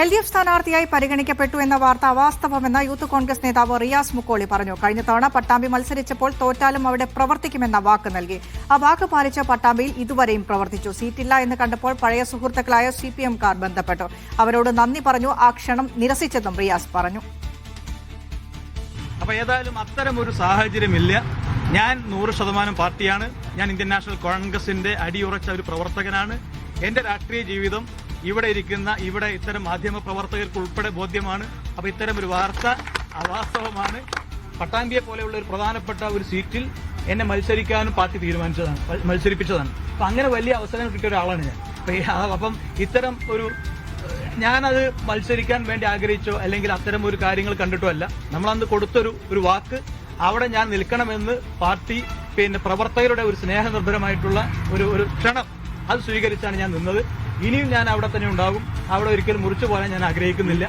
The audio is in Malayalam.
LDF സ്ഥാനാർത്ഥിയായി പരിഗണിക്കപ്പെട്ടു എന്ന വാർത്ത അവാസ്തവമെന്ന് യൂത്ത് കോൺഗ്രസ് നേതാവ് റിയാസ് മുക്കോളി പറഞ്ഞു. കഴിഞ്ഞ തവണ പട്ടാമ്പി മത്സരിച്ചപ്പോൾ തോറ്റാലും അവിടെ പ്രവർത്തിക്കുമെന്ന വാക്ക് നൽകി. ആ വാക്ക് പാലിച്ച പട്ടാമ്പിയിൽ ഇതുവരെയും പ്രവർത്തിച്ചു. സീറ്റില്ല എന്ന് കണ്ടപ്പോൾ പഴയ സുഹൃത്തുക്കളായ CPM-കാർ ബന്ധപ്പെട്ടു. അവരോട് നന്ദി പറഞ്ഞു. ആ ക്ഷണം നിരസിച്ചെന്നും റിയാസ് പറഞ്ഞു. അപ്പോൾ ഏതായാലും അത്തരമൊരു സാഹചര്യമില്ല. ഞാൻ 100% പാർട്ടിയാണ്. ഞാൻ ഇന്ത്യൻ നാഷണൽ കോൺഗ്രസിന്റെ അടിയുറച്ച ഒരു പ്രവർത്തകനാണ്. എന്റെ രാഷ്ട്രീയ ജീവിതം ഇവിടെ ഇത്തരം മാധ്യമ പ്രവർത്തകർക്ക് ഉൾപ്പെടെ ബോധ്യമാണ്. അപ്പോൾ ഇത്തരം ഒരു വാർത്ത അവാസ്തവമാണ്. പട്ടാമ്പിയെ പോലെയുള്ള ഒരു പ്രധാനപ്പെട്ട ഒരു സീറ്റിൽ എന്നെ മത്സരിക്കാനും പാർട്ടി മത്സരിപ്പിച്ചതാണ്. അപ്പം അങ്ങനെ വലിയ അവസരം കിട്ടിയ ഒരാളാണ് ഞാൻ. അപ്പം ഇത്തരം ഒരു ഞാനത് മത്സരിക്കാൻ വേണ്ടി ആഗ്രഹിച്ചോ അല്ലെങ്കിൽ അത്തരം ഒരു കാര്യങ്ങൾ കണ്ടിട്ടോ അല്ല. നമ്മളന്ന് കൊടുത്തൊരു വാക്ക് അവിടെ ഞാൻ നിൽക്കണമെന്ന് പാർട്ടി പ്രവർത്തകരുടെ ഒരു സ്നേഹനിർഭരമായിട്ടുള്ള ഒരു ക്ഷണം അത് സ്വീകരിച്ചാണ് ഞാൻ നിന്നത്. ഇനിയും ഞാൻ അവിടെ തന്നെ ഉണ്ടാകും. അവിടെ ഒരിക്കലും മുറിച്ചു പോകാൻ ഞാൻ ആഗ്രഹിക്കുന്നില്ല.